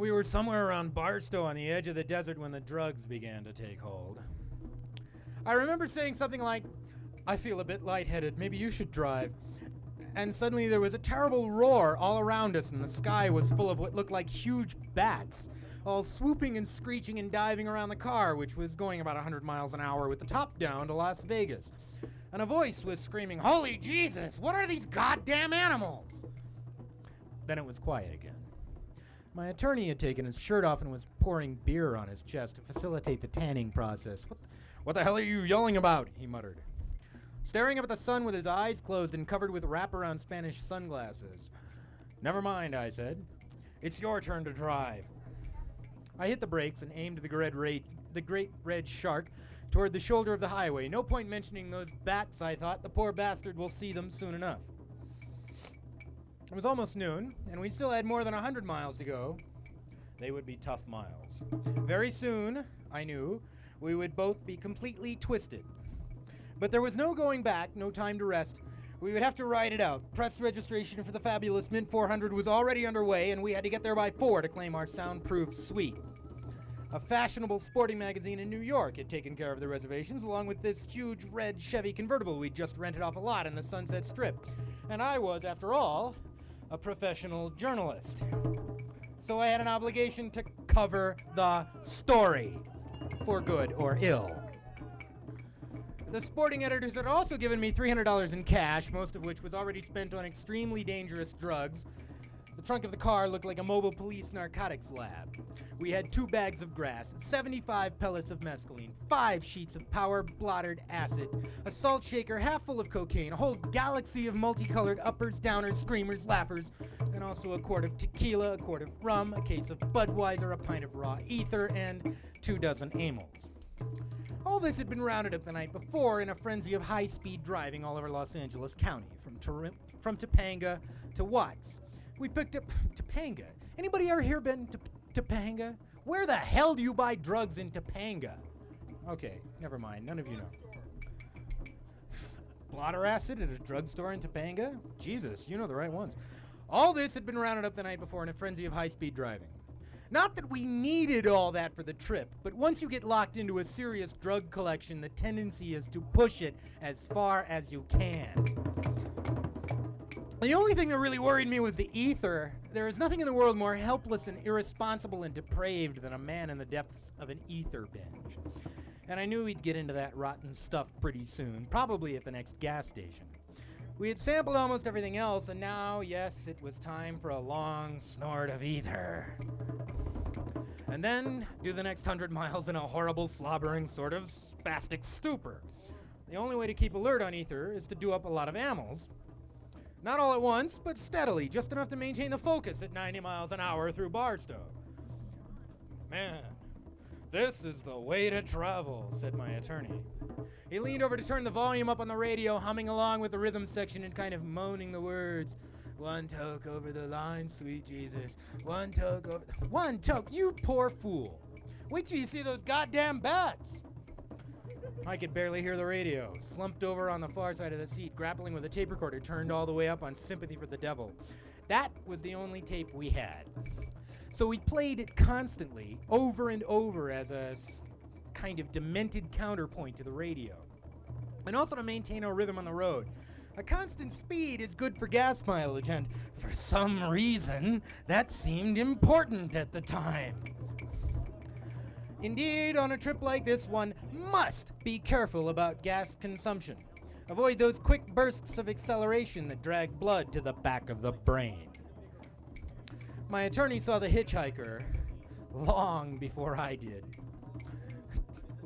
We were somewhere around Barstow on the edge of the desert when the drugs began to take hold. I remember saying something like, "I feel a bit lightheaded, maybe you should drive." And suddenly there was a terrible roar all around us, and the sky was full of what looked like huge bats, all swooping and screeching and diving around the car, which was going about 100 miles an hour with the top down to Las Vegas. And a voice was screaming, "Holy Jesus, what are these goddamn animals?" Then it was quiet again. My attorney had taken his shirt off and was pouring beer on his chest to facilitate the tanning process. What the hell are you yelling about?" he muttered, staring up at the sun with his eyes closed and covered with wraparound Spanish sunglasses. "Never mind," I said. "It's your turn to drive." I hit the brakes and aimed the great red shark toward the shoulder of the highway. No point mentioning those bats, I thought. The poor bastard will see them soon enough. It was almost noon, and we still had more than 100 miles to go. They would be tough miles. Very soon, I knew, we would both be completely twisted. But there was no going back, no time to rest. We would have to ride it out. Press registration for the fabulous Mint 400 was already underway, and we had to get there by 4 to claim our soundproof suite. A fashionable sporting magazine in New York had taken care of the reservations, along with this huge red Chevy convertible we'd just rented off a lot in the Sunset Strip. And I was, after all, a professional journalist. So I had an obligation to cover the story, for good or ill. The sporting editors had also given me $300 in cash, most of which was already spent on extremely dangerous drugs. The trunk of the car looked like a mobile police narcotics lab. We had 2 bags of grass, 75 pellets of mescaline, 5 sheets of power-blottered acid, a salt shaker half full of cocaine, a whole galaxy of multicolored uppers, downers, screamers, laughers, and also a quart of tequila, a quart of rum, a case of Budweiser, a pint of raw ether, and 2 dozen amyls. All this had been rounded up the night before in a frenzy of high-speed driving all over Los Angeles County, from Topanga to Watts. We picked up Topanga. Anybody ever here been to Topanga? Where the hell do you buy drugs in Topanga? Okay, never mind. None of you know. Blotter acid at a drugstore in Topanga? Jesus, you know the right ones. All this had been rounded up the night before in a frenzy of high-speed driving. Not that we needed all that for the trip, but once you get locked into a serious drug collection, the tendency is to push it as far as you can. The only thing that really worried me was the ether. There is nothing in the world more helpless and irresponsible and depraved than a man in the depths of an ether binge. And I knew we'd get into that rotten stuff pretty soon, probably at the next gas station. We had sampled almost everything else, and now, yes, it was time for a long snort of ether. And then do the next 100 miles in a horrible, slobbering sort of spastic stupor. The only way to keep alert on ether is to do up a lot of amyls. Not all at once, but steadily, just enough to maintain the focus at 90 miles an hour through Barstow. "Man, this is the way to travel," said my attorney. He leaned over to turn the volume up on the radio, humming along with the rhythm section and kind of moaning the words. "One toke over the line, sweet Jesus. One toke over..." One toke? You poor fool. Wait till you see those goddamn bats. I could barely hear the radio, slumped over on the far side of the seat, grappling with a tape recorder turned all the way up on Sympathy for the Devil. That was the only tape we had. So we played it constantly, over and over, as a kind of demented counterpoint to the radio. And also to maintain our rhythm on the road. A constant speed is good for gas mileage, and for some reason, that seemed important at the time. Indeed, on a trip like this, one must be careful about gas consumption. Avoid those quick bursts of acceleration that drag blood to the back of the brain. My attorney saw the hitchhiker long before I did.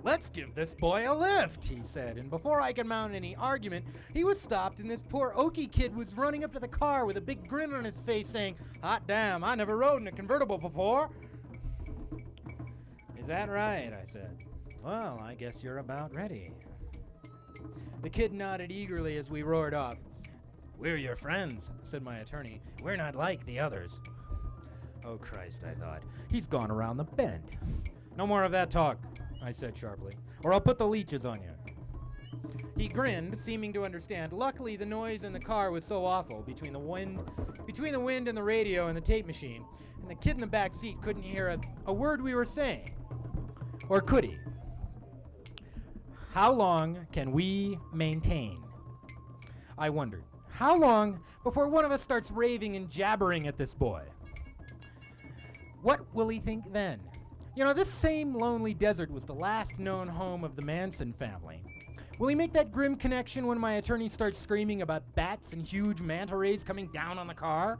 "Let's give this boy a lift," he said, and before I could mount any argument, he was stopped, and this poor Okie kid was running up to the car with a big grin on his face saying, "Hot damn, I never rode in a convertible before." "Is that right?" I said. "Well, I guess you're about ready." The kid nodded eagerly as we roared off. "We're your friends," said my attorney. "We're not like the others." Oh, Christ, I thought. He's gone around the bend. "No more of that talk," I said sharply, "or I'll put the leeches on you." He grinned, seeming to understand. Luckily, the noise in the car was so awful between the wind and the radio and the tape machine, and the kid in the back seat couldn't hear a word we were saying. Or could he? How long can we maintain? I wondered. How long before one of us starts raving and jabbering at this boy? What will he think then? You know, this same lonely desert was the last known home of the Manson family. Will he make that grim connection when my attorney starts screaming about bats and huge manta rays coming down on the car?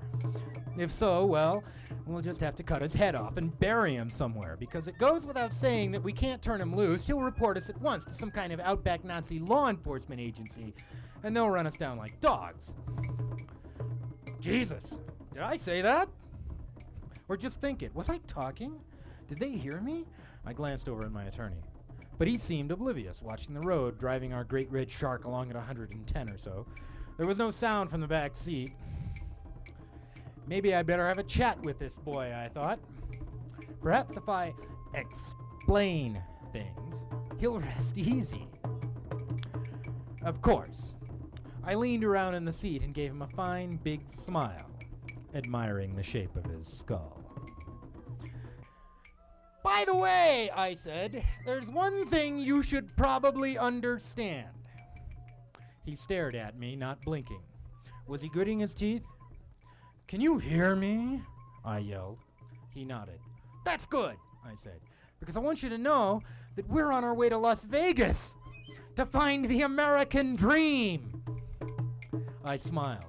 If so, well, we'll just have to cut his head off and bury him somewhere, because it goes without saying that we can't turn him loose. He'll report us at once to some kind of outback Nazi law enforcement agency, and they'll run us down like dogs. Jesus, did I say that? Or just think it. Was I talking? Did they hear me? I glanced over at my attorney. But he seemed oblivious, watching the road, driving our great red shark along at 110 or so. There was no sound from the back seat. Maybe I'd better have a chat with this boy, I thought. Perhaps if I explain things, he'll rest easy. Of course. I leaned around in the seat and gave him a fine, big smile, admiring the shape of his skull. By the way, I said, there's one thing you should probably understand. He stared at me, not blinking. Was he gritting his teeth? Can you hear me? I yelled. He nodded. That's good, I said, because I want you to know that we're on our way to Las Vegas to find the American dream. I smiled.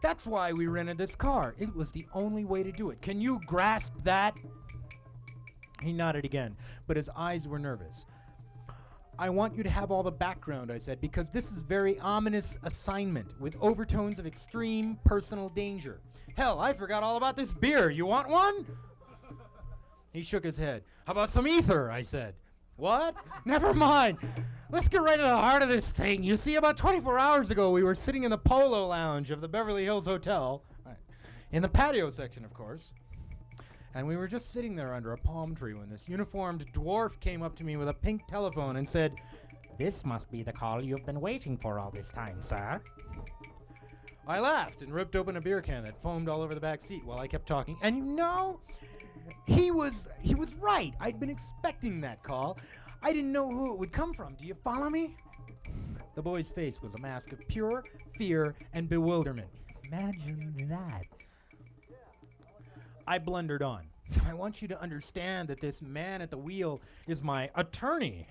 That's why we rented this car. It was the only way to do it. Can you grasp that? He nodded again, but his eyes were nervous. I want you to have all the background, I said, because this is very ominous assignment with overtones of extreme personal danger. Hell, I forgot all about this beer. You want one? He shook his head. How about some ether? I said. What? Never mind. Let's get right to the heart of this thing. You see, about 24 hours ago, we were sitting in the Polo Lounge of the Beverly Hills Hotel, in the patio section, of course. And we were just sitting there under a palm tree when this uniformed dwarf came up to me with a pink telephone and said, "This must be the call you've been waiting for all this time, sir." I laughed and ripped open a beer can that foamed all over the back seat while I kept talking. And you know, he was right. I'd been expecting that call. I didn't know who it would come from. Do you follow me? The boy's face was a mask of pure fear and bewilderment. Imagine that. I blundered on. I want you to understand that this man at the wheel is my attorney.